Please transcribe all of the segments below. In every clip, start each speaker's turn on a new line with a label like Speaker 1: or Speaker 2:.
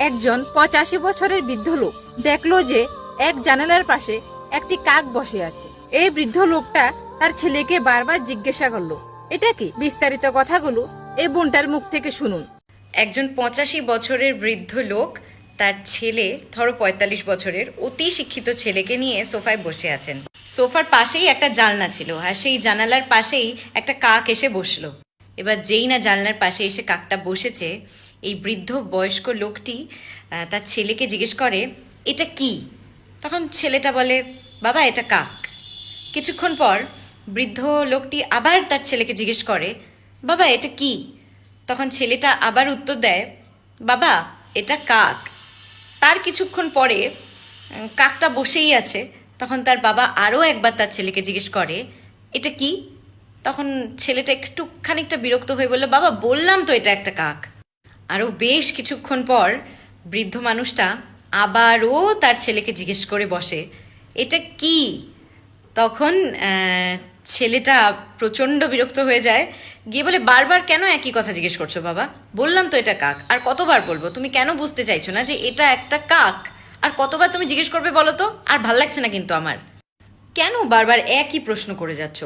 Speaker 1: একজন 85 বছরের বৃদ্ধ লোক দেখলো যে এক জানালার পাশে একটি কাক বসে আছে। এই বৃদ্ধ লোকটা তার ছেলেকে বারবার জিজ্ঞাসা করলো, এটা কি? বিস্তারিত কথাগুলো এই বোনটার মুখ থেকে শুনুন।
Speaker 2: একজন 85 বছরের বৃদ্ধ লোক তার ছেলে, ধরো 45 বছরের, অতি শিক্ষিত ছেলেকে নিয়ে সোফায় বসে আছেন। সোফার পাশেই একটা জানলা ছিল, আর সেই জানালার পাশেই একটা কাক এসে বসলো। এবার যেই না জানলার পাশে এসে কাকটা বসেছে, এই বৃদ্ধ বয়স্ক লোকটি তার ছেলেকে জিজ্ঞেস করে, এটা কি? তখন ছেলেটা বলে, বাবা এটা কাক। কিছুক্ষণ পর বৃদ্ধ লোকটি আবার তার ছেলেকে জিজ্ঞেস করে, বাবা এটা কি? তখন ছেলেটা আবার উত্তর দেয়, বাবা এটা কাক। তার কিছুক্ষণ পরে কাকটা বসেই আছে। তখন তার বাবা আরও একবার তার ছেলেকে জিজ্ঞেস করে, এটা কি? তখন ছেলেটা একটু খানিকটা বিরক্ত হয়ে বলল, বাবা বললাম তো এটা একটা কাক। আরও বেশ কিছুক্ষণ পর বৃদ্ধ মানুষটা আবারও তার ছেলেকে জিজ্ঞেস করে বসে, এটা কি? তখন ছেলেটা প্রচণ্ড বিরক্ত হয়ে যায়, গিয়ে বলে, বারবার কেন একই কথা জিজ্ঞেস করছো বাবা? বললাম তো এটা কাক, আর কতবার বলবো? তুমি কেন বুঝতে চাইছো না যে এটা একটা কাক? আর কতবার তুমি জিজ্ঞেস করবে বলো তো? আর ভাল লাগছে না কিন্তু আমার। কেন বারবার একই প্রশ্ন করে যাচ্ছ?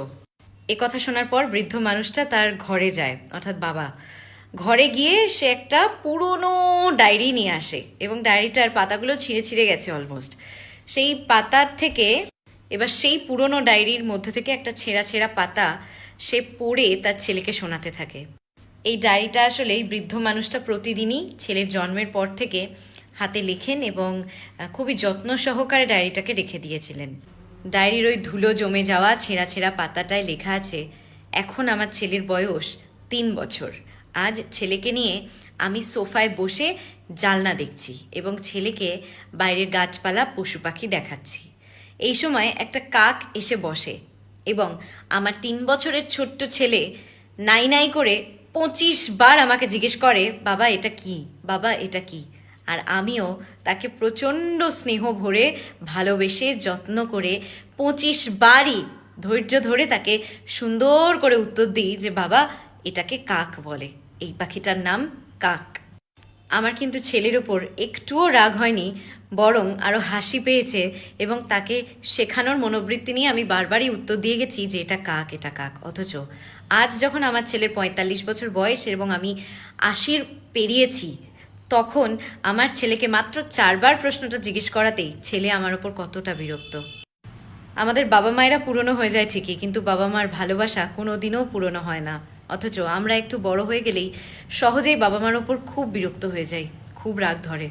Speaker 2: এ কথা শোনার পর বৃদ্ধ মানুষটা তার ঘরে যায়, অর্থাৎ বাবা ঘরে গিয়ে সে একটা পুরনো ডায়েরি নিয়ে আসে, এবং ডায়েরিটার পাতাগুলো ছিঁড়ে ছিঁড়ে গেছে অলমোস্ট। সেই পাতার থেকে, এবার সেই পুরনো ডায়েরির মধ্যে থেকে একটা ছেঁড়া ছেঁড়া পাতা সে পড়ে তার ছেলেকে শোনাতে থাকে। এই ডায়েরিটা আসলে এই বৃদ্ধ মানুষটা প্রতিদিনই ছেলের জন্মের পর থেকে হাতে লেখেন, এবং খুবই যত্ন সহকারে ডায়েরিটাকে রেখে দিয়েছিলেন। ডায়েরির ওই ধুলো জমে যাওয়া ছেঁড়া ছেঁড়া পাতাটায় লেখা আছে, এখন আমার ছেলের বয়স 3 বছর। আজ ছেলেকে নিয়ে আমি সোফায় বসে জানলা দেখছি এবং ছেলেকে বাইরের গাছপালা পশু পাখি দেখাচ্ছি। এই সময় একটা কাক এসে বসে এবং আমার 3 বছরের ছোট্ট ছেলে নাই নাই করে 25 বার আমাকে জিজ্ঞেস করে, বাবা এটা কি? বাবা এটা কি? আর আমিও তাকে প্রচণ্ড স্নেহ ভরে ভালোবেসে যত্ন করে 25 বারই ধৈর্য ধরে তাকে সুন্দর করে উত্তর দিই যে, বাবা এটাকে কাক বলে, এই পাখিটার নাম কাক। আমার কিন্তু ছেলের ওপর একটুও রাগ হয়নি, বরং আরও হাসি পেয়েছে, এবং তাকে শেখানোর মনোবৃত্তি নিয়ে আমি বারবারই উত্তর দিয়ে গেছি যে এটা কাক, এটা কাক। অথচ আজ যখন আমার ছেলের 45 বছর বয়স এবং আমি 80 পেরিয়েছি, তখন আমার ছেলেকে মাত্র 4বার প্রশ্নটা জিজ্ঞেস করাতেই ছেলে আমার ওপর কতটা বিরক্ত। আমাদের বাবা মায়েরা পুরনো হয়ে যায় ঠিকই, কিন্তু বাবা মার ভালোবাসা কোনো দিনও পুরনো হয় না। অথচ আমরা একটু বড় হয়ে গেলেই সহজেই বাবা মার ওপর খুব বিরক্ত হয়ে যাই, খুব রাগ ধরে।